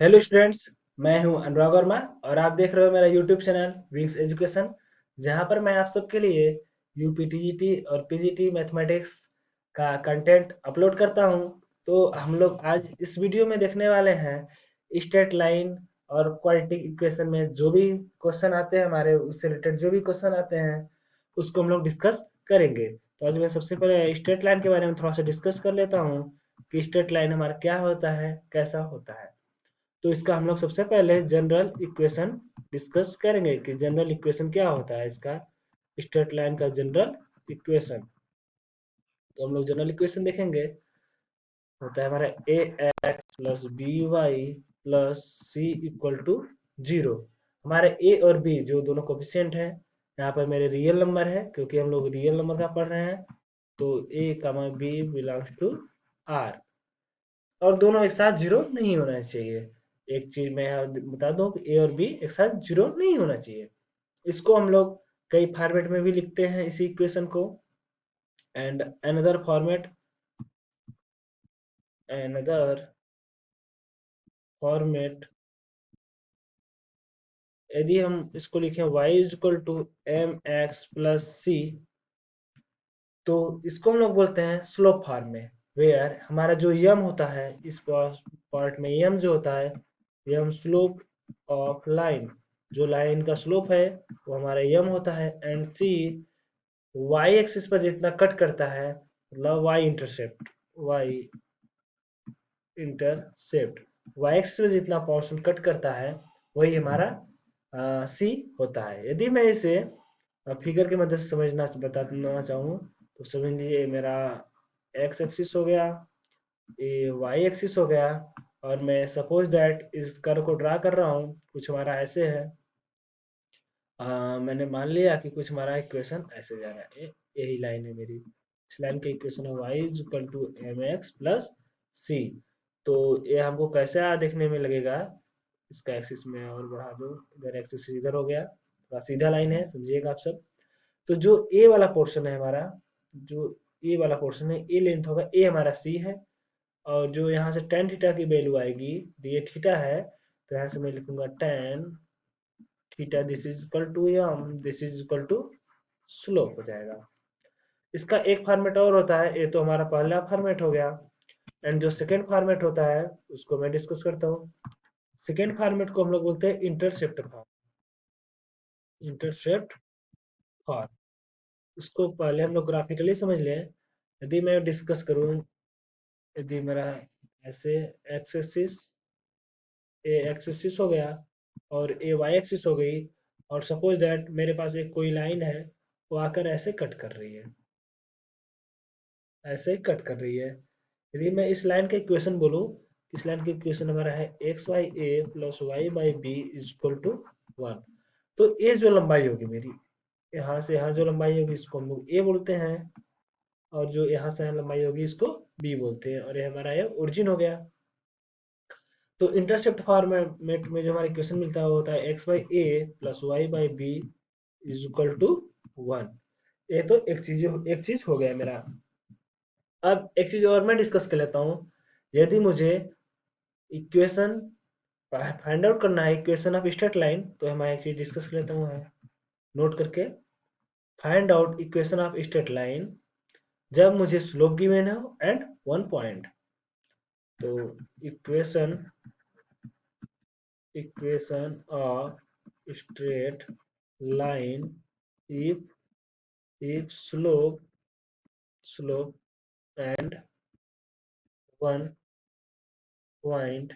Hello students. मैं हूं अनुराग वर्मा और आप देख रहे हो मेरा यूट्यूब चैनल विंग्स एजुकेशन, जहां पर मैं आप सबके लिए यूपीटीजीटी और पीजीटी मैथमेटिक्स का कंटेंट अपलोड करता हूं। तो हम लोग आज इस वीडियो में देखने वाले हैं स्ट्रेट लाइन और क्वाड्रेटिक इक्वेशन में जो भी क्वेश्चन आते हैं, हमारे उससे रिलेटेड जो भी क्वेश्चन आते हैं उसको हम लोग डिस्कस करेंगे। तो आज मैं सबसे पहले स्ट्रेट लाइन के बारे में थोड़ा सा डिस्कस कर लेता हूँ कि स्ट्रेट लाइन हमारा क्या होता है, कैसा होता है। तो इसका हम लोग सबसे पहले जनरल इक्वेशन डिस्कस करेंगे कि जनरल इक्वेशन क्या होता है इसका, स्ट्रेट लाइन का जनरल इक्वेशन। तो हम लोग जनरल इक्वेशन देखेंगे, होता है हमारा a x plus b y plus C equal to zero. हमारे ए और बी जो दोनों कोफिशिएंट हैं, यहाँ पर मेरे रियल नंबर है क्योंकि हम लोग रियल नंबर का पढ़ रहे हैं। तो ए कामा बी बिलोंग्स टू आर, और दोनों एक साथ जीरो नहीं होना चाहिए। एक चीज मैं यहाँ बता दूं कि ए और बी एक साथ जीरो नहीं होना चाहिए। इसको हम लोग कई फॉर्मेट में भी लिखते हैं इसी इक्वेशन को। एंड अनदर फॉर्मेट, यदि हम इसको लिखें y is equal to m x plus c, तो इसको हम लोग बोलते हैं स्लोप फॉर्म में। वेयर हमारा जो यम होता है इस पार्ट में, यम जो होता है, यम स्लोप ऑफ लाइन, जो लाइन का स्लोप है वो हमारा यम होता है। एंड सी वाई एक्सिस पर जितना कट करता है, मतलब वाई इंटरसेप्ट वाई एक्सिस पर जितना पोर्शन कट करता है वही हमारा सी होता है। यदि मैं इसे फिगर की मदद से समझना बताना चाहूँ तो समझ लीजिए मेरा एक्स एक्सिस हो गया, ये वाई एक्सिस हो गया, और मैं सपोज दैट इस कर्व को ड्रा कर रहा हूँ, कुछ हमारा ऐसे है। मैंने मान लिया कि कुछ हमारा इक्वेशन ऐसे जा रहा है, यही लाइन है मेरी। इस लाइन का इक्वेशन है y is equal to m x plus c. तो ये हमको कैसे देखने में लगेगा, इसका एक्सिस में और बढ़ा दो, इधर एक्सिस इधर हो गया, थोड़ा सीधा लाइन है, समझिएगा आप सब। तो जो ए वाला पोर्शन है हमारा, जो ए वाला पोर्शन है, ए लेंथ होगा, ए हमारा सी है। और जो यहाँ से टेन थीटा की वैल्यू आएगी, तो ये थीटा है, तो यहाँ से मैं लिखूंगा tan theta this is equal to M, this is equal to slope हो जाएगा। इसका एक फॉर्मेट और होता है, ये तो हमारा पहला फॉर्मेट हो गया। एंड जो सेकेंड फॉर्मेट होता है उसको मैं डिस्कस करता हूँ। सेकेंड फॉर्मेट को हम लोग बोलते हैं इंटरसेप्ट फॉर्म। इंटरसेप्ट फॉर्म, इसको पहले हम लोग ग्राफिकली समझ लें। यदि मैं डिस्कस करूँ, यदि मेरा ऐसे एक्स एक्सिस, ए एक्स एक्सिस हो गया और ए वाई एक्सिस हो गई, और सपोज दैट मेरे पास एक कोई लाइन है, वो आकर ऐसे कट कर रही है, ऐसे कट कर रही है। यदि मैं इस लाइन का इक्वेशन बोलूँ, इस लाइन का इक्वेशन हमारा है X by A plus Y by B is equal to one. तो ये जो लंबाई होगी मेरी, यहाँ से यहाँ जो लंबाई होगी इसको हम लोग ए बोलते हैं, और जो यहाँ से यहाँ लंबाई होगी इसको बी बोलते हैं, और ये हमारा ये ओरिजिन हो गया। तो इंटरसेप्ट फॉर्मेट में जो हमारा इक्वेशन मिलता है वो होता है X by A plus Y by B is equal to one. ये तो एक चीज हो गया मेरा। अब एक चीज और मैं डिस्कस कर लेता हूँ। यदि मुझे इक्वेशन फाइंड आउट करना है, इक्वेशन ऑफ स्ट्रेट लाइन, तो मैं एक चीज डिस्कस कर लेता हूँ, नोट करके। Find out equation of straight line जब मुझे स्लोप गिवन हो एंड वन पॉइंट। तो equation equation of straight line if slope and one point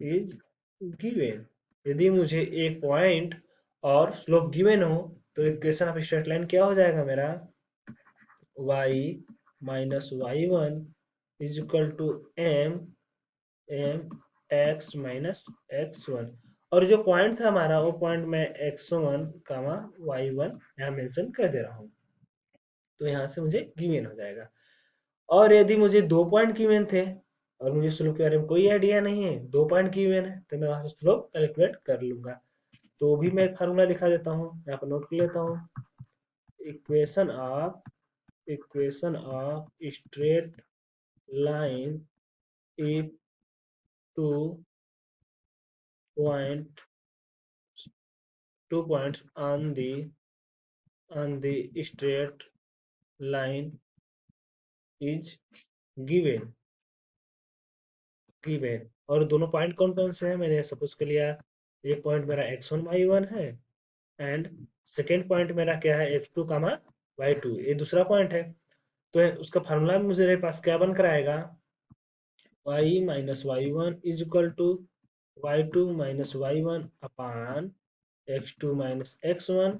is given। यदि मुझे एक पॉइंट और स्लोप गिवन हो, तो इक्वेशन ऑफ स्ट्रेट लाइन क्या हो जाएगा मेरा, y minus Y one is equal to M M X minus X one. और जो पॉइंट था हमारा, वो पॉइंट मैं X one comma Y one यहाँ मेंशन कर दे रहा हूँ। तो यहाँ से मुझे गिवन हो जाएगा। और यदि मुझे दो पॉइंट गिवन थे और मुझे स्लोप के बारे में कोई आइडिया नहीं है, दो पॉइंट गिवन है, तो मैं वहां से स्लोप कैलकुलेट कर लूंगा। तो भी मैं फार्मूला दिखा देता हूँ, यहाँ पर नोट कर लेता हूँ। Equation of straight line if two point 2 points on the straight line is given और दोनों पॉइंट कौन कौन से हैं मैंने सपोज कर लिया। एक पॉइंट मेरा x1 y1 है एंड सेकेंड पॉइंट मेरा क्या है x2 कामा y2, ये दूसरा पॉइंट है। तो उसका फार्मूला मुझे पास क्या बन कर आएगा, y minus Y one is equal to y2 minus y1 upon x2 minus x1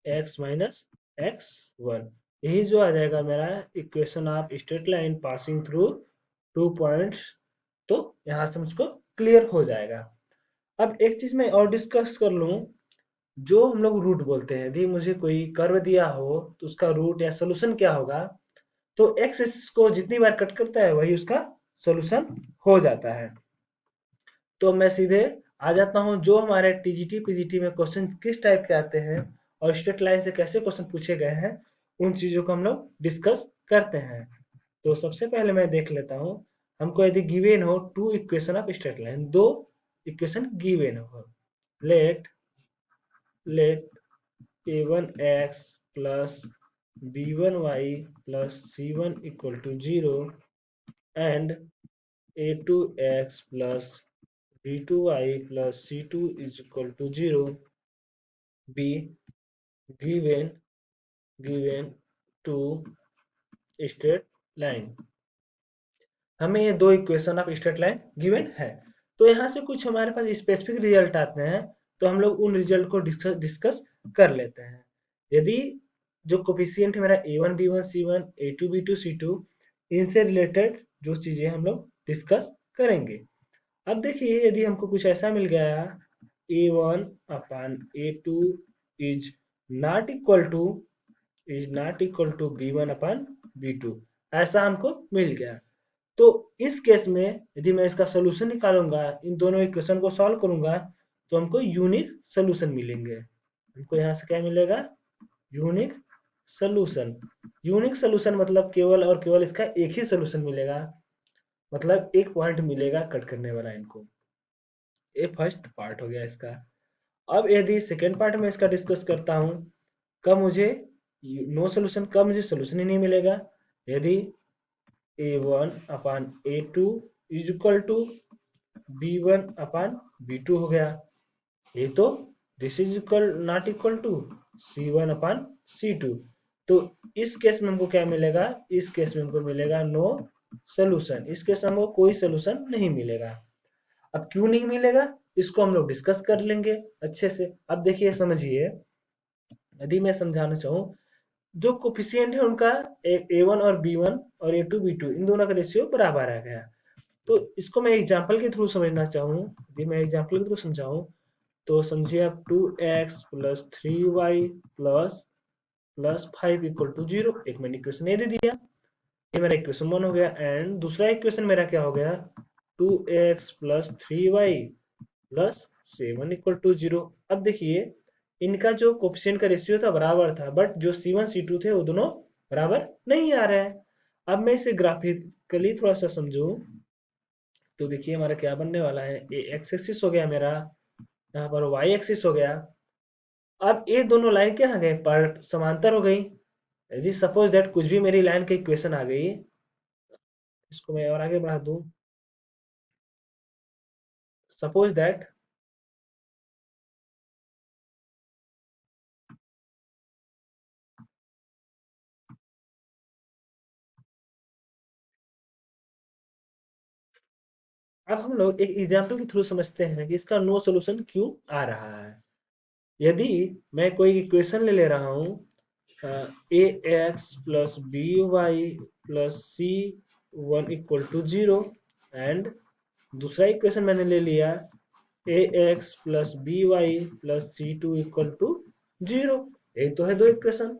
x minus x1। यही जो आ जाएगा मेरा equation of straight line passing through 2 points. तो यहाँ से मुझको क्लियर हो जाएगा। अब एक चीज मैं और डिस्कस कर लूं, जो हम लोग रूट बोलते हैं, यदि मुझे कोई कर्व दिया हो तो उसका रूट या सोल्यूशन क्या होगा, तो एक्स एक्सिस को जितनी बार कट करता है वही उसका सोल्यूशन हो जाता है। तो मैं सीधे आ जाता हूँ, जो हमारे टीजीटी पीजीटी में क्वेश्चन किस टाइप के आते हैं और स्ट्रेट लाइन से कैसे क्वेश्चन पूछे गए हैं, उन चीजों को हम लोग डिस्कस करते हैं। तो सबसे पहले मैं देख लेता हूँ, हमको यदि गिवन हो two equation of straight line, दो इक्वेशन गिवन हो, let a1x plus b1y plus c1 equal to 0 and a2x plus b2y plus c2 is equal to 0 be given to straight line। हमें ये दो equation of straight line given है। तो यहाँ से कुछ हमारे पास स्पेसिफिक रिजल्ट आते हैं, तो हम लोग उन रिजल्ट को डिस्कस कर लेते हैं। यदि जो कोफिशिएंट है मेरा a1 b1 c1 a2 b2 c2, इनसे रिलेटेड जो चीजें हम लोग डिस्कस करेंगे। अब देखिए, यदि हमको कुछ ऐसा मिल गया a1 upon a2 is not equal to b1 upon b2, ऐसा हमको मिल गया। तो इस केस में यदि मैं इसका सोल्यूशन निकालूंगा, इन दोनों इक्वेशन को सॉल्व करूंगा, तो हमको यूनिक सोल्यूशन मिलेंगे। हमको यहाँ से क्या मिलेगा, यूनिक सोल्यूशन। यूनिक सोल्यूशन मतलब केवल और केवल इसका एक ही सोल्यूशन मिलेगा, मतलब एक पॉइंट मिलेगा कट करने वाला इनको। ये फर्स्ट पार्ट हो गया इसका। अब यदि सेकेंड पार्ट में इसका डिस्कस करता हूँ, कब मुझे नो सोल्यूशन, कब मुझे सोल्यूशन ही नहीं मिलेगा, यदि a1 upon a2 is equal to b1 upon b2 हो गया, ये तो this is equal not equal to c1 upon c2। तो इस केस में हमको क्या मिलेगा, इस केस में हमको मिलेगा नो सोल्यूशन, इस केस में हमको कोई सोल्यूशन नहीं मिलेगा। अब क्यों नहीं मिलेगा, इसको हम लोग डिस्कस कर लेंगे अच्छे से। अब देखिए समझिए, यदि मैं समझाना चाहूँ, जो कोफिशिएंट है उनका a1 और b1 और a2 b2 इन दोनों का रेशियो बराबर आ गया। तो इसको मैं एग्जांपल के थ्रू समझना चाहूँ, यदि मैं एग्जांपल के थ्रू समझाऊं, तो समझिए आप 2x plus 3y plus plus 5 equal to 0, एक मैंने इक्वेशन ये दे दिया, ये मेरा इक्वेशन 1 हो गया। एंड दूसरा इक्वेशन मेरा क्या हो गया, 2x plus 3y plus 7 equal to 0। अब देखिए, इनका जो कोफिशिएंट का रेशियो था बराबर था, बट जो c1 c2 थे वो दोनों बराबर नहीं आ रहे हैं। अब मैं इसे ग्राफिकली थोड़ा सा समझूं, तो देखिए हमारा क्या बनने वाला है, ये एक्स एक्सिस हो गया मेरा, यहाँ पर वाई एक्सिस हो गया। अब ये दोनों लाइन क्या आ गए, पर समांतर हो गई। यदि सपोज दैट कुछ भी मेरी लाइन की इक्वेशन आ गई, इसको मैं और आगे बढ़ा दूं, सपोज दैट अब हम लोग एक एग्जांपल के थ्रू समझते हैं कि इसका नो सॉल्यूशन क्यों आ रहा है। यदि मैं कोई इक्वेशन ले रहा हूँ, a x plus b y plus c one equal to 0 and दूसरा इक्वेशन मैंने ले लिया a x plus b y plus c two equal to 0, यही तो है दो इक्वेशन।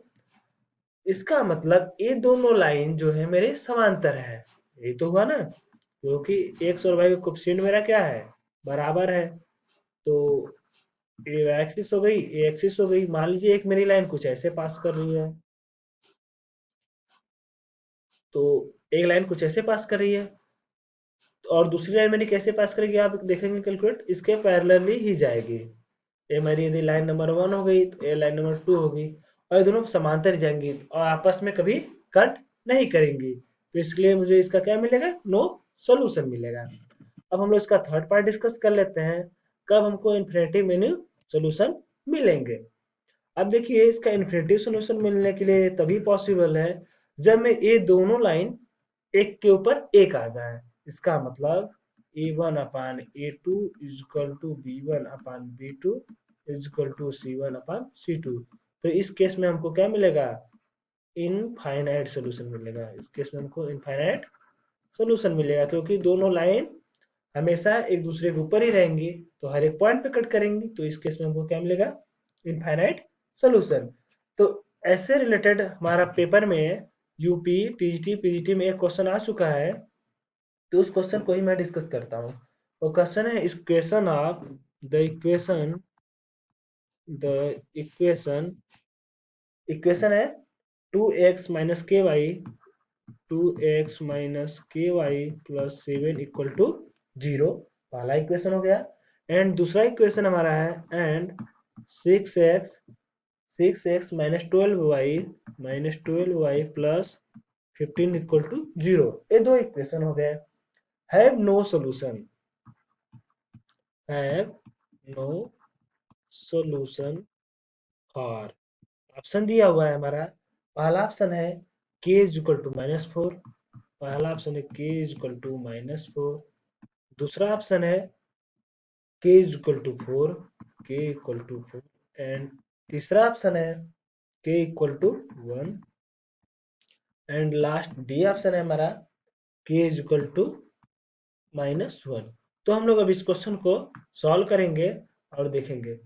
इसका मतलब ये दोनों लाइन जो है मेरे समांतर है, यही तो हुआ ना, क्योंकि एक्स और वाई का कोफिशिएंट मेरा क्या है, बराबर है। तो ए एक्सिस हो गई, ए एक्सिस हो गई। मान लीजिए एक मेरी लाइन कुछ ऐसे पास कर रही है, तो एक लाइन कुछ ऐसे पास कर रही है, और दूसरी लाइन मेरी कैसे पास करेगी आप देखेंगे कैलकुलेट, इसके पैरेलली ही जाएगी। ये हमारी यदि लाइन नंबर 1 हो गई तो ये लाइन नंबर 2 होगी, और ये दोनों समांतर जाएंगी और आपस में कभी कट नहीं करेंगी। तो इसलिए मुझे इसका क्या मिलेगा, नो सोल्यूशन मिलेगा। अब हम लोग इसका थर्ड पार्ट डिस्कस कर लेते हैं, कब हमको इन्फिनिटी मेन्यू सोल्यूशन मिलेंगे। अब देखिए इसका इन्फिनिटी सोल्यूशन मिलने के लिए तभी पॉसिबल है जब मैं ये दोनों लाइन एक के ऊपर एक आ जाए। इसका मतलब a1 upon a2 is equal to b1 upon b2 is equal to c1 upon c2। तो इस केस में हमको क्या मिलेगा, इनफाइनाइट सोल्यूशन मिलेगा। इस केस में हमको इनफाइनाइट सोल्यूशन मिलेगा, क्योंकि दोनों लाइन हमेशा एक दूसरे के ऊपर ही रहेंगी, तो हर एक पॉइंट पे कट करेंगी। तो इस केस में हमको क्या मिलेगा, इनफाइनाइट सोल्यूशन। तो ऐसे रिलेटेड हमारा पेपर में यूपी टीजीटी पीजीटी में एक क्वेश्चन आ चुका है, तो उस क्वेश्चन को ही मैं डिस्कस करता हूँ। वो क्वेश्चन है इक्वेशन ऑफ द इक्वेशन है 2x माइनस के वाई 2x माइनस के वाई प्लस 7 इक्वल टू 0। पहला इक्वेशन हो गया। एंड दूसरा इक्वेशन हमारा है and 6x minus 12y plus 15 equal to 0। ये दो इक्वेशन हो गए। Have no solution, have no solution for, option दिया हुआ है हमारा। पहला ऑप्शन है k इज इक्वल टू -4, पहला ऑप्शन है k इज इक्वल टू -4। दूसरा ऑप्शन है k is equal to 4, k equal to 4। And तीसरा ऑप्शन है k equal to 1। And last D option है हमारा k इज इक्वल टू -1। तो हम लोग अब इस क्वेश्चन को सॉल्व करेंगे और देखेंगे।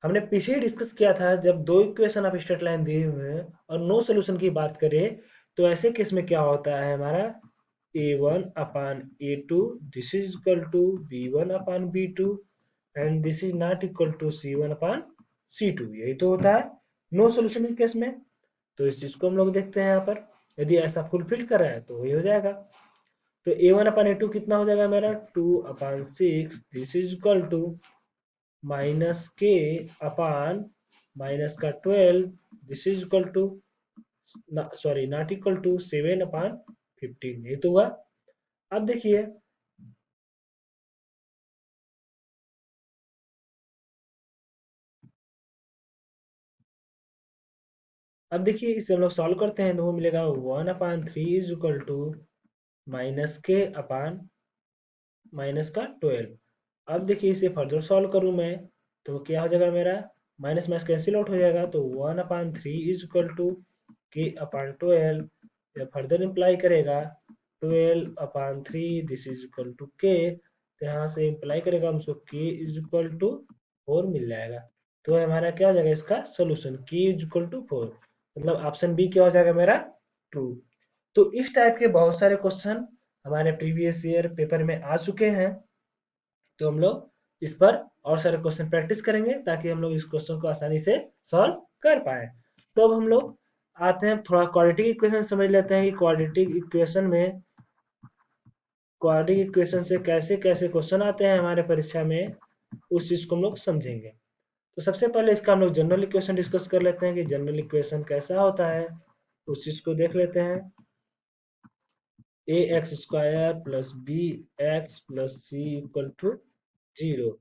हमने पीछे ही डिस्कस किया था, जब दो इक्वेशन ऑफ स्ट्रेट लाइन दिए हुए हैं और नो सोल्यूशन की बात करें, तो ऐसे केस में क्या होता है हमारा a1 upon a2 this is equal to b1 upon b2 and this is not equal to c1 upon c2। यही तो होता है नो सोल्यूशन के केस में। तो इस चीज को हम लोग देखते हैं यहाँ पर, यदि ऐसा फुलफिल कर रहा है तो वही हो जाएगा। तो a1 अपान a2 कितना हो जाएगा मेरा 2 upon 6 this is equal to minus K upon minus का 12 this is equal to sorry not equal to 7 upon 15। ये तो हुआ। अब देखिए इसे हम लोग सॉल्व करते हैं तो वो मिलेगा 1 अपान 3 is equal to minus K upon minus का 12। अब देखिए इसे फर्दर सॉल्व करूं मैं तो क्या हो जाएगा मेरा, माइनस माइनस कैंसिल आउट हो जाएगा, तो 1 अपान 3 इज इक्वल टू के अपान 12। या फर्दर इंप्लाई करेगा 12 अपान 3 दिस इज इक्वल टू के, तो यहाँ से इंप्लाई करेगा हमको के इज इक्वल टू 4 मिल जाएगा। तो हमारा क्या हो जाएगा इसका सोल्यूशन के इज इक्वल टू 4, मतलब ऑप्शन बी क्या हो जाएगा मेरा, ट्रू। तो इस टाइप के बहुत सारे क्वेश्चन हमारे प्रीवियस ईयर पेपर में आ चुके हैं। तो हम लोग इस पर और सारे क्वेश्चन प्रैक्टिस करेंगे ताकि हम लोग इस क्वेश्चन को आसानी से सॉल्व कर पाए। तो अब हम लोग आते हैं थोड़ा क्वाड्रेटिक इक्वेशन समझ लेते हैं कि क्वाड्रेटिक इक्वेशन से कैसे कैसे क्वेश्चन आते हैं हमारे परीक्षा में, उस चीज को हम लोग समझेंगे। तो सबसे पहले इसका हम लोग जनरल इक्वेशन डिस्कस कर लेते हैं कि जनरल इक्वेशन कैसा होता है, उस चीज को देख लेते हैं। A x square plus B x plus C equal to 0।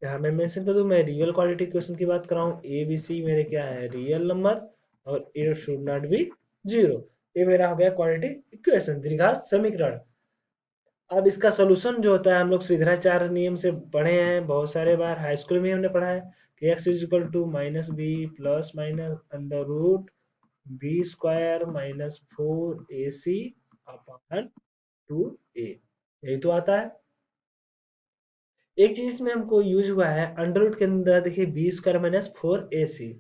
यहाँ मैं मेंशन कर दूं, मैं रियल क्वाड्रेटिक इक्वेशन की बात कर रहा हूँ। ए बी सी मेरे क्या है, रियल नंबर, और ए शुड नॉट बी 0। ये मेरा हो गया क्वाड्रेटिक इक्वेशन, द्विघात समीकरण। अब इसका सोल्यूशन जो होता है, हम लोग श्रीधराचार्य नियम से पढ़े हैं बहुत सारे बार, हाई स्कूल में हमने पढ़ा है कि X is equal to minus B plus minus under root B square minus 4ac upon 2a। यही तो आता है। एक चीज इसमें हमको यूज हुआ है अंडर रूट के अंदर, देखिए बी स्क्वायर माइनस 4ac।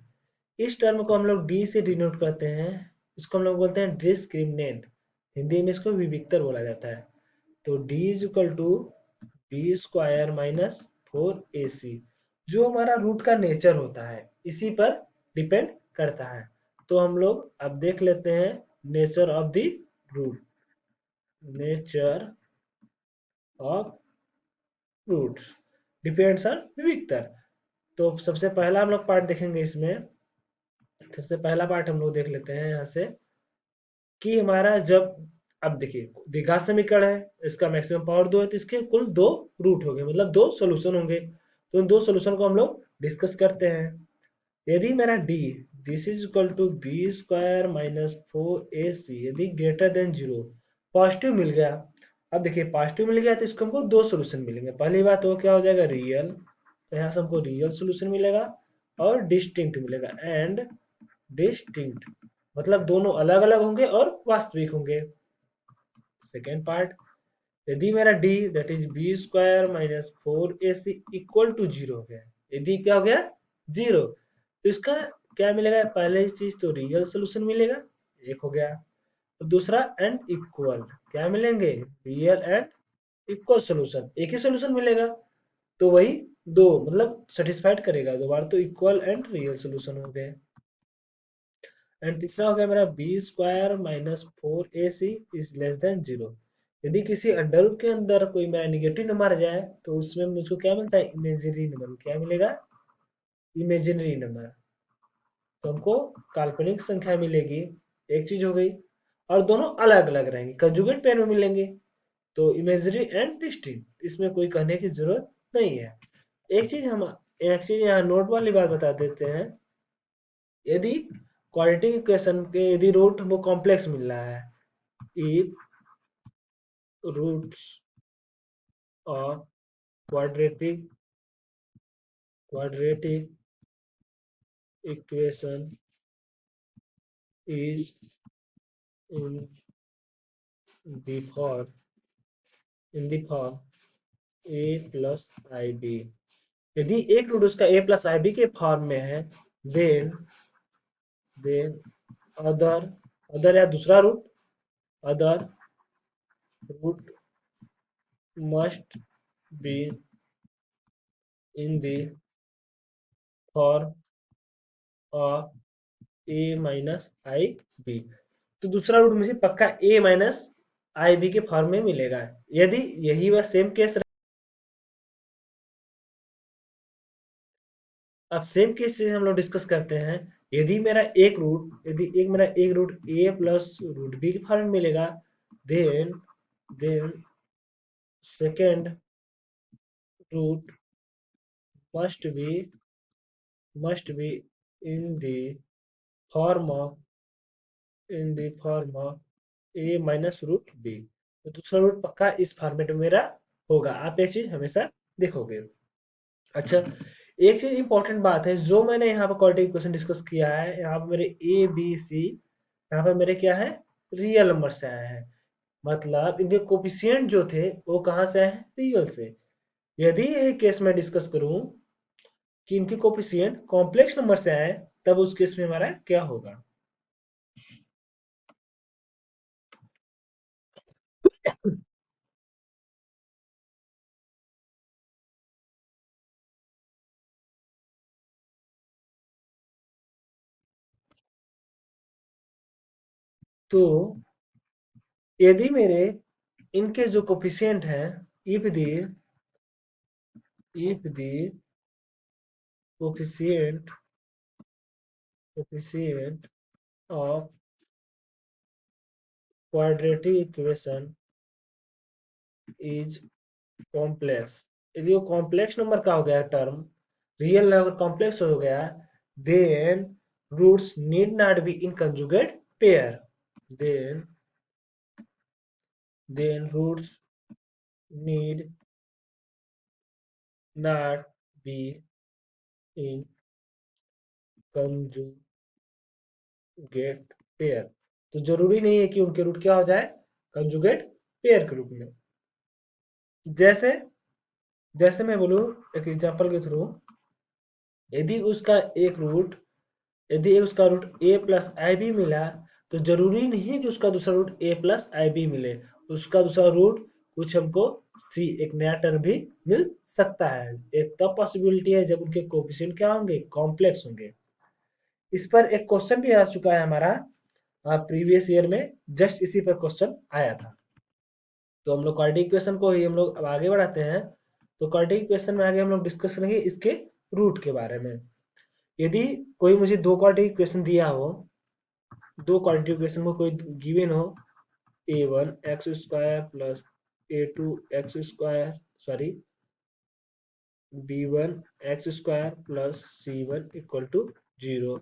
इस टर्म को हम लोग डी से डिनोट करते हैं, इसको हम लोग बोलते हैं डिस्क्रिमिनेंट, हिंदी में इसको विविक्तर बोला जाता है। तो d is equal to B square minus 4ac, जो हमारा रूट का नेचर होता है इसी पर डिपेंड करता है। तो हम लोग अब देख लेते हैं nature of the root. Nature of roots depends on विक्टर। तो सबसे पहला हम लोग पार्ट देखेंगे इसमें। सबसे पहला पार्ट हम लोग देख लेते हैं यहाँ से कि हमारा जब, अब देखिए द्विघात समीकरण है, इसका मैक्सिमम पावर 2 है, तो इसके कुल 2 रूट हो गए, मतलब 2 सॉल्यूशन होंगे। तो इन 2 सॉल्यूशन को हम लोग डिस्कस करते हैं। यदि मेरा d this is equal to B square minus 4ac यदि ग्रेटर देन 0 पॉजिटिव मिल गया। अब देखिए पॉजिटिव मिल गया तो इसको हमको 2 सॉल्यूशन मिलेंगे। पहली बात वो क्या हो जाएगा, रियल, तो यहाँ से हमको रियल सॉल्यूशन मिलेगा और डिस्टिंक्ट मिलेगा। एंड डिस्टिंक्ट मतलब दोनों अलग अलग होंगे और वास्तविक होंगे। सेकेंड पार्ट, यदि मेरा d that is B square minus 4ac equal to 0 हो गया, यदि क्या हो गया 0, तो इसका क्या मिलेगा, पहले चीज तो रियल सोल्यूशन मिलेगा, एक हो गया। तो दूसरा एंड इक्वल, क्या मिलेंगे, रियल एंड इक्वल सोल्यूशन, एक ही सोल्यूशन मिलेगा। तो वही दो मतलब सेटिस्फाइड करेगा दो बार, तो इक्वल एंड रियल सोल्यूशन हो गए। एंड तीसरा हो गया मेरा B square minus 4ac is less than 0। यदि किसी अंडर रूट के अंदर कोई मेरा निगेटिव नंबर आ जाए तो उसमें मुझको क्या मिलता है, इमेजिनरी नंबर, क्या मिलेगा, इमेजिनरी नंबर। तो हमको काल्पनिक संख्या मिलेगी, एक चीज हो गई। और दोनों अलग अलग रहेंगे, कंजुगेट पेयर में मिलेंगे। तो इमेजिनरी एंड डिस्टिंक्ट, इसमें कोई कहने की जरूरत नहीं है। एक चीज यहाँ नोट वाली बात बता देते हैं। यदि क्वाड्रेटिक इक्वेशन के यदि रूट वो कॉम्प्लेक्स मिल रहा है, if roots of quadratic equation is in the form a plus ib, यदि एक रूट उसका a plus ib के फॉर्म में है, then अदर या दूसरा root, other root must be in the form of a minus ib। तो दूसरा रूट मुझे पक्का a माइनस आई बी के फॉर्म में मिलेगा। यदि यही वह सेम केस, अब सेम केस से हम लोग डिस्कस करते हैं। यदि मेरा एक root a plus root B के फॉर्म में मिलेगा, then second root must be in the form of a minus root B. तो दूसरा रूट पक्का इस फॉर्मेट में मेरा होगा, आप ये चीज हमेशा देखोगे। अच्छा, एक चीज इंपॉर्टेंट बात है, जो मैंने यहाँ पर क्वाड्रेटिक इक्वेशन डिस्कस किया है, यहाँ पर मेरे ए बी सी, यहाँ पर मेरे क्या है, रियल नंबर से आए हैं। मतलब इनके कोफिशिएंट जो थे वो कहाँ से आए हैं, रियल से। यदि यही केस में डिस्कस करूं कि इनके कोफिशिएंट कॉम्प्लेक्स नंबर से आए, तब उस केस में हमारा क्या होगा। तो यदि मेरे इनके जो कोफिशिएंट हैं, if the coefficient of quadratic equation is complex, यदि वो कॉम्प्लेक्स नंबर का हो गया टर्म, रियल अगर कॉम्प्लेक्स हो गया, then roots need not be in conjugate pair, then roots need not be in conjugate pair. तो जरूरी नहीं है कि उनके रूट क्या हो जाए, कंजुगेट पेयर के रूप में। जैसे जैसे मैं बोलूं एक एग्जांपल के थ्रू, यदि उसका एक रूट यदि उसका root a plus I B मिला, तो जरूरी नहीं है कि उसका दूसरा root a plus I B मिले। उसका दूसरा रूट कुछ हमको c एक नया टर्म भी मिल सकता है। एक तब पॉसिबिलिटी है जब उनके कोफिशिएंट क्या होंगे, कॉम्प्लेक्स होंगे। इस पर एक क्वेश्चन भी आ चुका है हमारा प्रीवियस ईयर में, जस्ट इसी पर क्वेश्चन आया था। तो हम लोग क्वाड्रेटिक इक्वेशन को ही हम लोग अब आगे बढ़ाते हैं। तो क्वाड्रेटिक इक्वेशन में आगे हम लोग डिस्कस करेंगे इसके रूट के बारे में। यदि कोई मुझे दो क्वाड्रेटिक इक्वेशन दिया हो, दो क्वाड्रेटिक इक्वेशन को कोई गिवन हो, a1 x² plus a2 x², sorry b1 x² plus c1 equal to 0,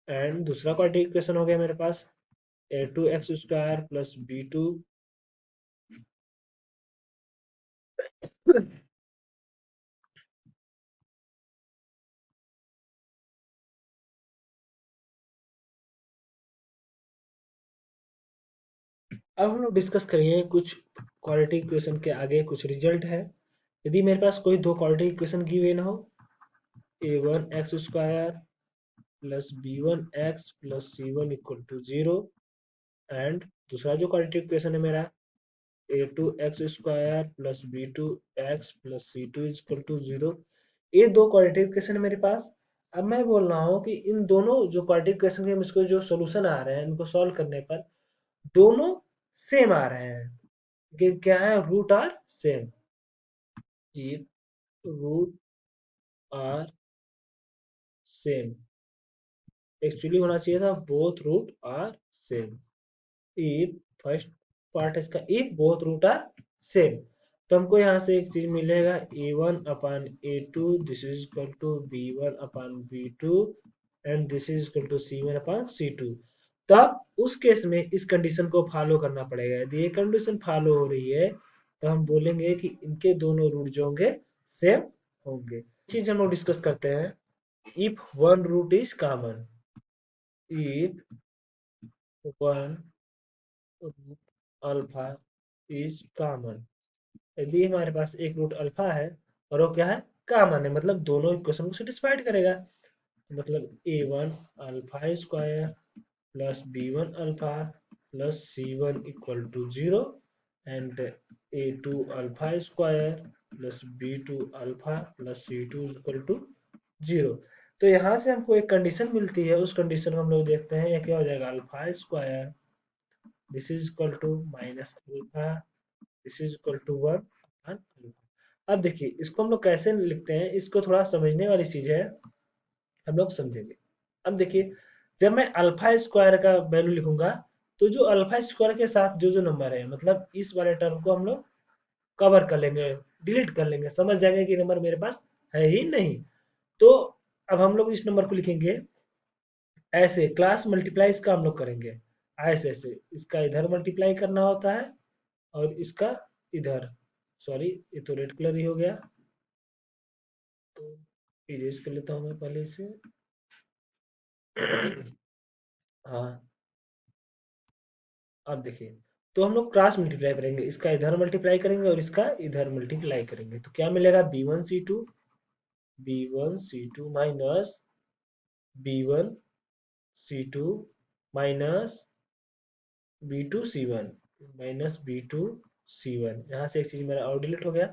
and दूसरा क्वाड्रेटिक इक्वेशन हो गया मेरे पास a2 x² प्लस b2। अब हम लोग डिस्कस करेंगे कुछ क्वाड्रेटिक इक्वेशन के आगे कुछ रिजल्ट है। यदि मेरे पास कोई दो क्वाड्रेटिक इक्वेशन गिवन हो, a1 x² plus b1 x plus c1 equal to 0, and दूसरा जो क्वाड्रेटिक इक्वेशन है मेरा a2 x² plus b2 x plus c2 equal to 0। ये दो क्वाड्रेटिक इक्वेशन है मेरे पास। अब मैं बोल रहा हूँ कि इन दोनों जो क्वाड्रेटिक इक्वेशन के इसको जो सोल्यूशन आ रहे हैं, इनको सॉल्व करने पर दोनों सेम आ रहे हैं कि क्या है, रूट आर सेम। ये रूट आर सेम एक्चुअली होना चाहिए था, both root are same. If first part है इसका, if both root are same, तो हमको यहाँ से एक चीज मिलेगा a1/a2 this is equal to b1/b2 and this is equal to c1/c2। तब उस केस में इस कंडीशन को फॉलो करना पड़ेगा। यदि ये कंडीशन फॉलो हो रही है तो हम बोलेंगे कि इनके दोनों रूट जो होंगे सेम होंगे। चीज हम लोग डिस्कस करते हैं, if one root is common, if one root alpha is common, यदि हमारे पास एक रूट अल्फा है और वो क्या है, कॉमन है, मतलब दोनों इक्वेशन को सेटिस्फाइड करेगा। मतलब a1 अल्फा² plus b1 alpha plus c1 equal to 0 and a2 अल्फा² plus b2 alpha plus c2 equal to 0। तो यहाँ से हमको एक कंडीशन मिलती है, उस कंडीशन को हम लोग देखते हैं, ये क्या हो जाएगा, अल्फा² this is equal to minus alpha this is equal to 1 alpha. अब देखिए इसको हम लोग कैसे लिखते हैं, इसको थोड़ा समझने वाली चीज है, हम लोग समझेंगे। अब देखिए जब मैं अल्फा स्क्वायर का वैल्यू लिखूंगा, तो जो अल्फा स्क्वायर के साथ जो जो नंबर है, मतलब इस वाले टर्म को हम लोग कवर कर लेंगे, डिलीट कर लेंगे, समझ जाएंगे कि नंबर मेरे पास है ही नहीं। तो अब हम लोग इस नंबर को लिखेंगे ऐसे, क्लास मल्टीप्लाई इसका हम लोग करेंगे ऐसे ऐसे, इसका इधर मल्टीप्लाई करना होता है और इसका इधर, सॉरी ये तो रेड कलर ही हो गया, तो इरेज कर लेता हूँ मैं पहले इसे। हाँ, अब देखिए तो हम लोग क्रॉस मल्टीप्लाई करेंगे, इसका इधर मल्टीप्लाई करेंगे और इसका इधर मल्टीप्लाई करेंगे, तो क्या मिलेगा, b1c2 minus b1c2 minus b2c1 minus b2c1। यहाँ से एक चीज मेरा और डिलीट हो गया।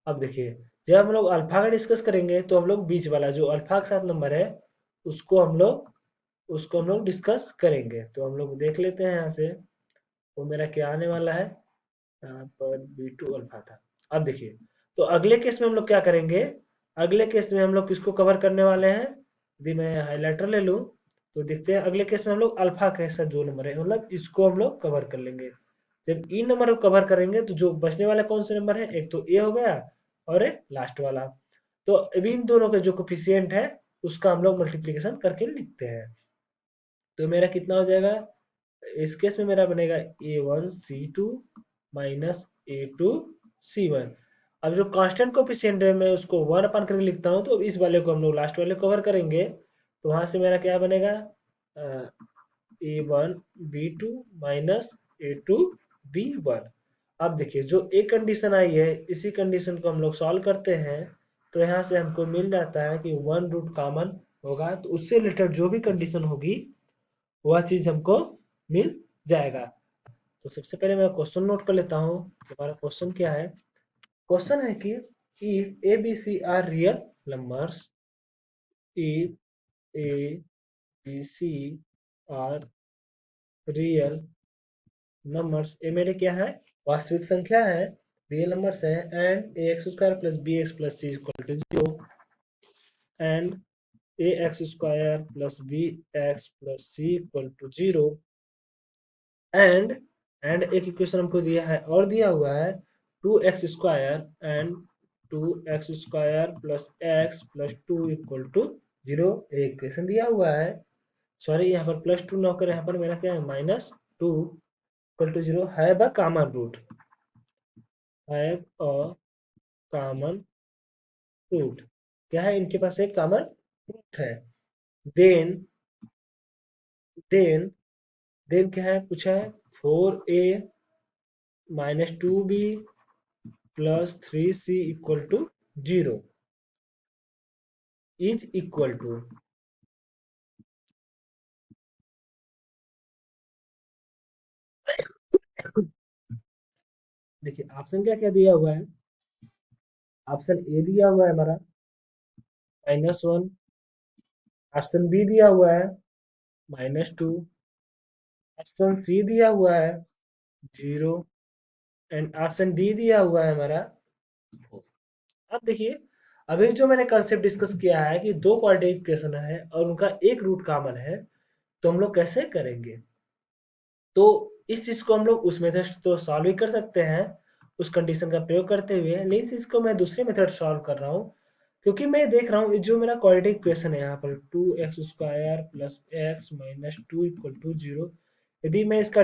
अब देखिए जब हम लोग अल्फा का डिस्कस करेंगे तो हम लोग बीच वाला जो अल्फा के साथ नंबर है उसको हम लोग डिस्कस करेंगे। तो हम लोग देख लेते हैं यहाँ से, वो मेरा क्या आने वाला है, यहाँ पर b2 अल्फा था। अब देखिए तो अगले केस में हम लोग क्या करेंगे, अगले केस में हम लोग किसको कवर करने वाले हैं, यदि मैं हाइलाइटर ले लूं तो देखते हैं अगले केस में हम लोग अल्फा के साथ जो नंबर है, मतलब इसको हम लोग कवर कर लेंगे। जब इन नंबर को कवर करेंगे तो जो बचने वाला कौन से नंबर है, एक तो ए हो गया और एक लास्ट वाला। तो अभी इन दोनों के जो कोफिशिएंट है उसका हम लोग मल्टीप्लीकेशन करके लिखते हैं। तो मेरा कितना हो जाएगा, इस केस में मेरा बनेगा a1c2 माइनस a2c1। अब जो कांस्टेंट कोफिशिएंट है मैं उसको 1 अपान करके लिखता हूँ, तो इस वाले को हम लोग लास्ट वाले कवर करेंगे, तो वहां से मेरा क्या बनेगा, a1b2 माइनस a2b1। अब देखिए जो एक कंडीशन आई है इसी कंडीशन को हम लोग सॉल्व करते हैं, तो यहाँ से हमको मिल जाता है कि वन रूट कॉमन होगा, तो उससे रिलेटेड जो भी कंडीशन होगी वह चीज हमको मिल जाएगा। तो सबसे पहले मैं क्वेश्चन नोट कर लेता हूँ, हमारा क्वेश्चन क्या है। क्वेश्चन है कि if A B C are real numbers, if A B C are real numbers, ये मेरे क्या है, वास्तविक संख्या है, रियल नंबर्स है, and A x square plus B x plus C equal to 0 and A x square plus B x plus C equal to 0 and एक equation हमको दिया है और दिया हुआ है 2x² and 2x² plus X plus 2 equal to 0। एक equation दिया हुआ है, सॉरी यहाँ पर +2 ना होकर यहाँ पर मेरा क्या है -2 equal to 0 have a common root, have a common root, क्या है इनके पास एक कॉमन रूट है। देन देन देन क्या है पूछा है 4a -2b plus 3c equal to 0 is equal to, देखिए ऑप्शन क्या क्या दिया हुआ है। ऑप्शन ए दिया हुआ है हमारा -1, ऑप्शन बी दिया हुआ है -2, ऑप्शन सी दिया हुआ है 0 एंड ऑप्शन डी दिया हुआ है हमारा 4। अब देखिए, अभी जो मैंने कंसेप्ट डिस्कस किया है कि दो क्वाड्रेटिक इक्वेशन है और उनका एक रूट कॉमन है, तो हम लोग कैसे करेंगे। तो इस चीज को हम लोग उस मेथड तो सॉल्व ही कर सकते हैं उस कंडीशन का प्रयोग करते हुए, लेकिन इसको मैं दूसरे मेथड सॉल्व कर रहा हूँ क्योंकि मैं देख रहा हूँ जो मेरा क्वाड्रेटिक इक्वेशन है यहाँ पर 2x² plus x minus 2 equal to 0, यदि मैं इसका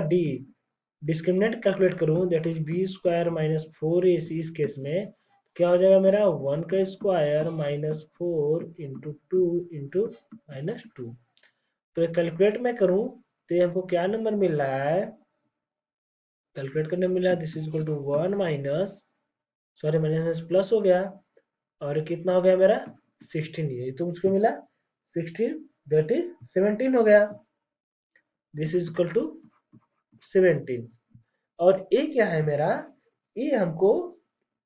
डिस्क्रिमिनेंट कैलकुलेट करूँ that is b² minus 4ac, इस केस में क्या हो जाएगा मेरा 1 का स्क्वायर माइनस 4 इंटू 2 इंटू -2। तो कैलकुलेट मैं करूँ तो ये हमको क्या नंबर मिल रहा है, कैलकुलेट करने में मिला this is equal to 1 minus, sorry minus plus हो गया, और कितना हो गया मेरा 16, ये तो मुझको मिला 16 दैट इज 17 हो गया, दिस इज इक्वल टू 17। और ये क्या है मेरा, ये हमको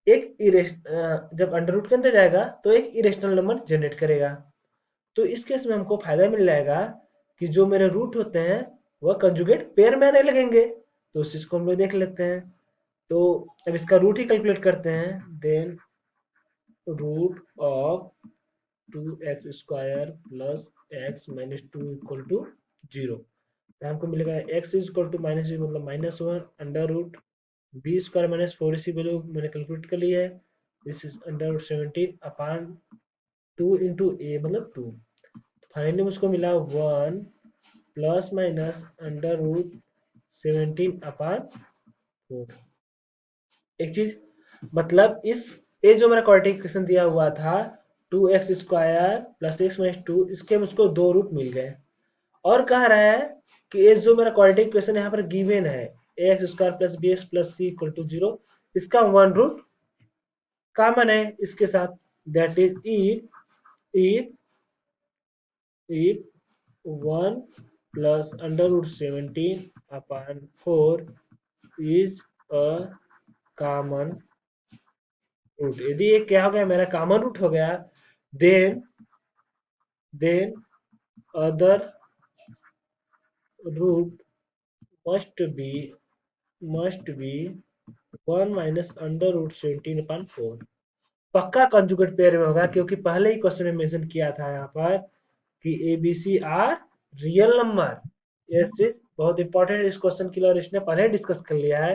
एक जब अंडर रूट के अंदर जाएगा तो एक इरेशनल नंबर जनरेट करेगा। तो इस केस में हमको फायदा मिल जाएगा कि जो मेरे रूट होते हैं वह कंजुगेट पेयर में आने लगेंगे। तो उस चीज को हम लोग देख लेते हैं। तो अब इसका रूट ही कैलकुलेट करते हैं, then root of 2x² plus x minus 2 equal to 0, हमको मिलेगा x is equal to minus मतलब -1 under root b² minus 4ac value मैंने कैलकुलेट कर ली है, this is under root 17 upon 2 into a मतलब 2। फाइनली मुझको मिला 1 plus minus under root 17 upon 4। एक चीज मतलब इस ये जो मेरा क्वाड्रेटिक इक्वेशन दिया हुआ था 2x² प्लस एक्स माइनस 2, इसके मुझको दो रूट मिल गए और कह रहा है कि ये जो मेरा क्वाड्रेटिक इक्वेशन यहाँ पर गिवन है ax² plus bx plus c equal to 0, इसका वन रूट कॉमन है इसके साथ, that is if if 1 plus under root 17 upon 4 is a common root, यदि ये क्या हो गया मेरा कॉमन रूट हो गया, then then other root must be must be 1 minus under root 17 upon 4, पक्का कंजुगेट पेयर में होगा क्योंकि पहले ही क्वेश्चन में मेंशन किया था यहाँ पर कि a B C are real number. ये चीज बहुत इंपॉर्टेंट इस क्वेश्चन के लिए और इसने पहले डिस्कस कर लिया है।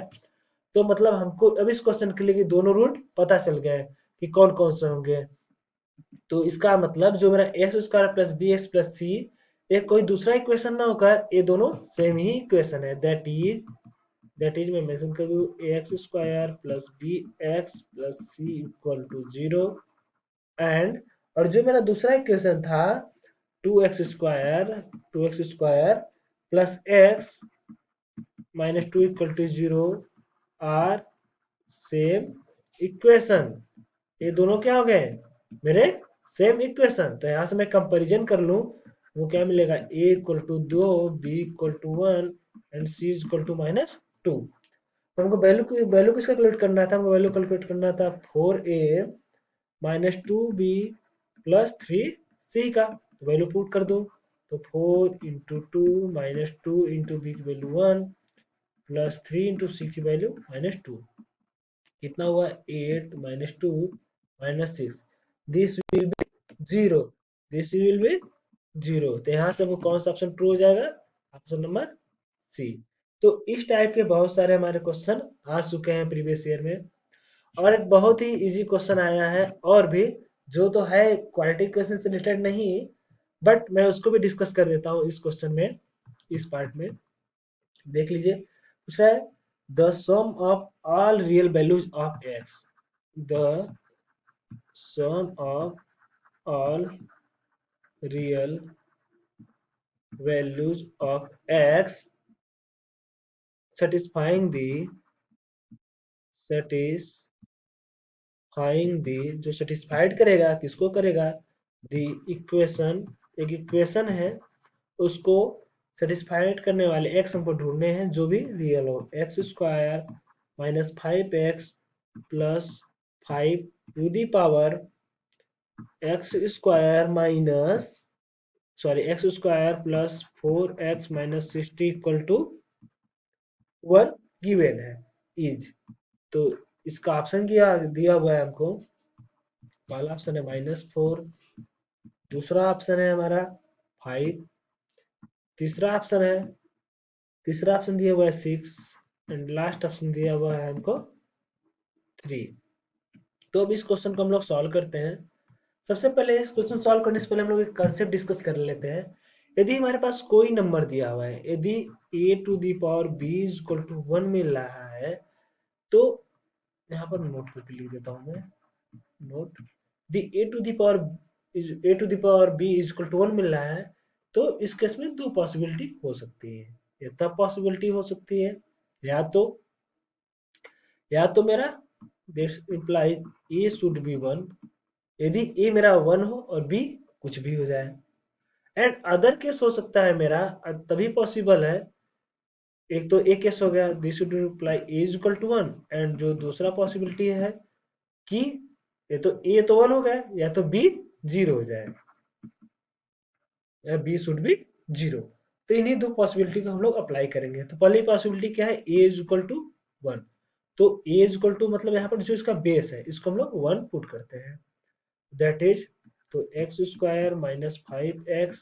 तो मतलब हमको अब इस क्वेश्चन के लिए दोनों रूट पता चल गए कि कौन कौन से होंगे। तो इसका मतलब जो मेरा x² plus B x plus c, ये कोई दूसरा इक्वेशन ना होकर ये दोनों सेम ही इक्वेशन है, दैट इज मैं मेंशन कर दूं ax² plus B x plus C equal to 0 and, और जो मेरा दूसरा इक्वेशन था 2x² plus x minus 2 equal to 0 are same equation, ये दोनों क्या हो गए मेरे सेम इक्वेशन। तो यहाँ से मैं कंपैरिजन कर लूं, वो क्या मिलेगा a equal to 2, b equal to 1 and c equal to -2। तो हमको वैल्यू किसका कैलकुलेट करना था, हमको वैल्यू कैलकुलेट करना था 4a minus 2b plus 3c का, तो वैल्यू पुट कर दो, तो 4 इंटू 2 माइनस 2 इंटू बी की वैल्यू 1 प्लस 3 इंटू सी की वैल्यू -2, कितना हुआ 8 -2 -6, this will be 0, this will be 0। तो यहाँ से वो कौन सा ऑप्शन ट्रू हो जाएगा, ऑप्शन नंबर सी। तो इस टाइप के बहुत सारे हमारे क्वेश्चन आ चुके हैं प्रीवियस ईयर में, और एक बहुत ही इजी क्वेश्चन आया है और भी, जो तो है क्वालिटी क्वेश्चन से रिलेटेड नहीं, बट मैं उसको भी डिस्कस कर देता हूँ इस क्वेश्चन में, इस पार्ट में। देख लीजिए, पूछ रहा है the sum of all real values of x, the sum of all real values of x satisfying the जो सेटिस्फाइड करेगा, किसको करेगा, द इक्वेशन, एक इक्वेशन है, उसको सेटिस्फाइड करने वाले एक्स हमको ढूंढने हैं जो भी रियल हो। X square minus 5x plus 5 to the power x square minus, sorry, x square plus 4x minus 60 equal to 1 given है, इज। तो इसका ऑप्शन किया दिया हुआ है हमको, पहला ऑप्शन है -4, दूसरा ऑप्शन है हमारा 5, तीसरा ऑप्शन है, तीसरा ऑप्शन दिया हुआ है 6, एंड लास्ट ऑप्शन दिया हुआ है हमको 3। तो अब इस क्वेश्चन को हम लोग सॉल्व करते हैं। सबसे पहले इस क्वेश्चन सॉल्व करने से पहले हम लोग एक कंसेप्ट डिस्कस कर लेते हैं। यदि हमारे पास कोई नंबर दिया हुआ है, यदि a to the power b is equal to 1 मिल रहा है, तो यहाँ पर नोट करके लिख देता हूँ मैं, note the a to the power b is equal to 1 मिल रहा है, तो इस केस में दो पॉसिबिलिटी हो सकती है। ये तब पॉसिबिलिटी हो सकती है, या तो मेरा this implies a should be 1, यदि a मेरा 1 हो और b कुछ भी हो जाए। एंड अदर केस हो सकता है मेरा, तभी पॉसिबल है, एक तो एक केस हो गया this should imply a is equal to 1, and जो दूसरा पॉसिबिलिटी है कि ये तो a तो 1 हो गया, या तो b 0 हो जाए, या b शुड बी 0। तो इन्हीं दो पॉसिबिलिटी को हम लोग अप्लाई करेंगे। तो पहली पॉसिबिलिटी क्या है, a इज इक्वल टू 1। तो a इज इक्वल टू मतलब यहाँ पर जो इसका बेस है, इसको हम लोग 1 पुट करते हैं, दैट इज, तो x square minus 5x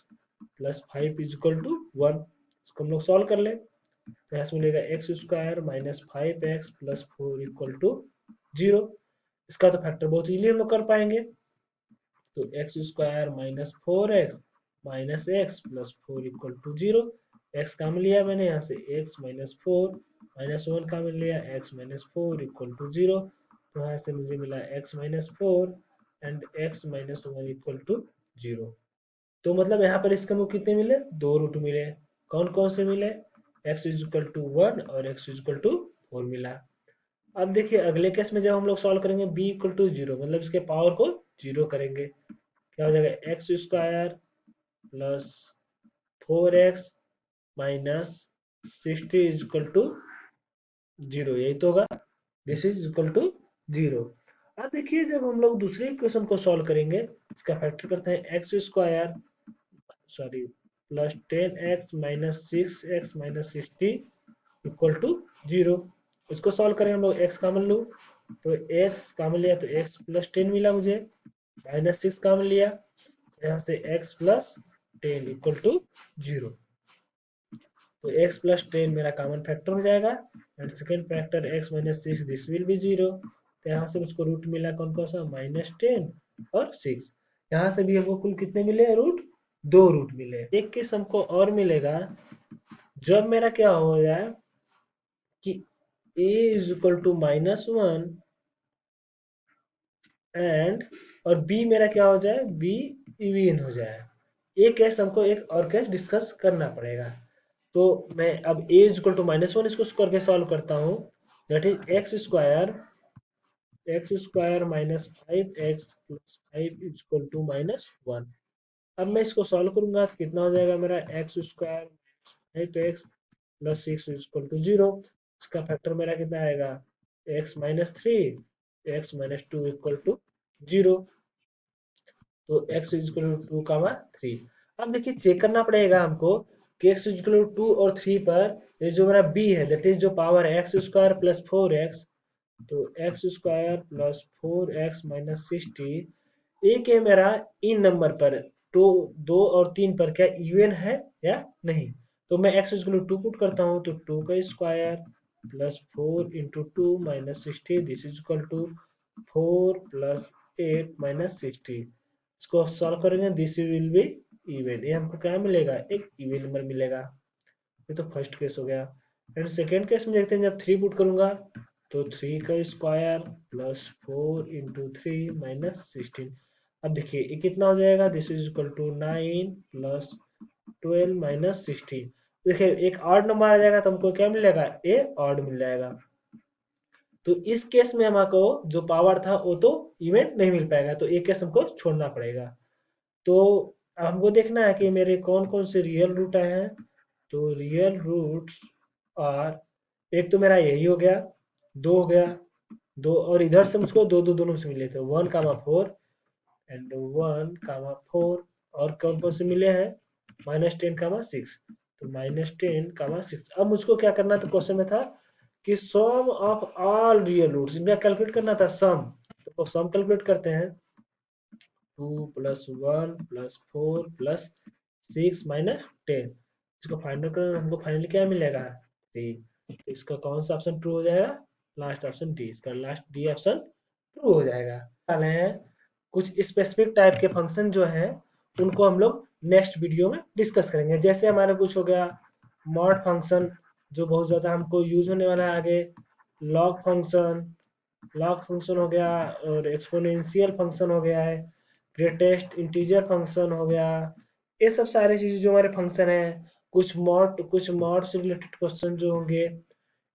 plus 5 is equal to 1। इसको हम लोग सॉल्व कर ले, तो यहाँ से मिलेगा x square minus 5x plus 4 equal to 0। इसका तो फैक्टर बहुत इजीली हम लोग कर पाएंगे, तो x square minus 4x minus x plus 4 equal to 0। X common लिया मैंने यहाँ से, एक्स माइनस 4 माइनस 1 कॉमन लिया, एक्स माइनस 4 इक्वल टू 0। तो यहाँ से मुझे मिला x minus 4 and x minus 1 equal to 0। तो मतलब यहाँ पर इसके मुझे कितने मिले, दो रूट मिले। कौन कौन से मिले, एक्स इज इक्वल टू 1 और एक्स इज इक्वल टू 4 मिला। अब देखिए अगले केस में जब हम लोग सॉल्व करेंगे b इक्वल टू 0, मतलब इसके पावर को 0 करेंगे, क्या हो जाएगा, x square plus 4x minus 60 is equal to 0, यही तो होगा, दिस इज इक्वल टू 0। अब देखिए जब हम लोग दूसरे इक्वेशन को सॉल्व करेंगे, इसका फैक्टर करते हैं, x square, sorry, plus 10x minus 6x minus 60 equal to 0। इसको सॉल्व करें हम लोग, x कॉमन लो, तो x कॉमन लिया तो x प्लस 10 मिला मुझे, माइनस 6 कॉमन लिया, यहाँ से x प्लस 10 इक्वल टू 0। तो x प्लस 10 मेरा कॉमन फैक्टर हो जाएगा, and second factor x minus 6 this will be 0। तो यहाँ से मुझको रूट मिला कौन कौन सा, -10 और 6। यहाँ से भी हमको कुल कितने मिले रूट, दो रूट मिले। एक केस हमको और मिलेगा, जब मेरा क्या हो जाए कि a is equal to -1 and, और b मेरा क्या हो जाए, b इवन हो जाए। एक केस हमको एक और केस डिस्कस करना पड़ेगा। तो मैं अब a इज इक्वल टू -1 इसको करके सॉल्व करता हूँ, that is x square minus 5x plus 5 is equal to -1। अब मैं इसको सॉल्व करूंगा तो कितना हो जाएगा मेरा, x square 5x plus 6 is equal to 0। इसका फैक्टर मेरा कितना आएगा, x minus 3 x minus 2 equal to 0। तो x इज इक्वल टू 2 3। अब देखिए चेक करना पड़ेगा हमको कि x इज इक्वल टू 2 और 3 पर ये जो मेरा b है दैट इज जो पावर है एक्स स्क्वायर प्लस 4x, तो x square plus 4x minus 60, एक है मेरा इन नंबर पर, तो 2 और 3 पर क्या इवन है या नहीं। तो मैं x इक्वल टू पुट करता हूँ, तो 2 का square plus 4 into 2 minus 60, this is equal to 4 plus 8 minus 60। इसको सॉल्व करेंगे, दिस विल बी इवन, ये हमको क्या मिलेगा, एक इवन नंबर मिलेगा। ये तो फर्स्ट केस हो गया। एंड सेकेंड केस में देखते हैं, जब 3 पुट करूंगा तो 3 का स्क्वायर प्लस 4 इंटू 3 माइनस 16। अब देखिए ये कितना हो जाएगा, this is equal to 9 plus 12 minus 16। देखिए एक ऑड नंबर आ जाएगा तो हमको क्या मिलेगा, ए ऑड मिल जाएगा। तो इस केस में हमको जो पावर था वो तो इवन नहीं मिल पाएगा, तो एक केस हमको छोड़ना पड़ेगा। तो हमको देखना है कि मेरे कौन कौन से रियल रूट आए हैं। तो रियल रूट्स और एक तो मेरा यही हो गया, 2 हो गया, 2 और इधर से मुझको दो दो दोनों से मिले थे, 1,4 एंड 1,4, और कौन कौन से मिले हैं, -10,6। तो -10,6। अब मुझको क्या करना था, क्वेश्चन में था कि सम ऑफ ऑल रियल रूट्स, इनका कैलकुलेट करना था सम। तो सम कैलकुलेट करते हैं, 2 प्लस 1 प्लस 4 प्लस 6 माइनस 10। इसको फाइंड आउट करना, हमको फाइनली क्या मिलेगा, 3। तो इसका कौन सा ऑप्शन ट्रू हो जाएगा, लास्ट ऑप्शन डी, इसका लास्ट डी ऑप्शन ट्रू हो जाएगा। वाले हैं कुछ स्पेसिफिक टाइप के फंक्शन जो हैं उनको हम लोग नेक्स्ट वीडियो में डिस्कस करेंगे। जैसे हमारा कुछ हो गया मॉड फंक्शन, जो बहुत ज़्यादा हमको यूज होने वाला है आगे, लॉग फंक्शन हो गया, और एक्सपोनेंशियल फंक्शन हो गया है, ग्रेटेस्ट इंटीजर फंक्शन हो गया। ये सब सारी चीज़ें जो हमारे फंक्शन है, कुछ मॉड से रिलेटेड क्वेश्चन जो होंगे,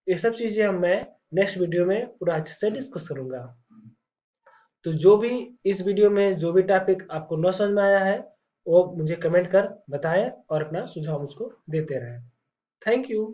ये सब चीज़ें हम मैं नेक्स्ट वीडियो में पूरा अच्छे से डिस्कस करूंगा। तो जो भी इस वीडियो में जो भी टॉपिक आपको न समझ में आया है वो मुझे कमेंट कर बताएं और अपना सुझाव मुझको देते रहें। Thank you.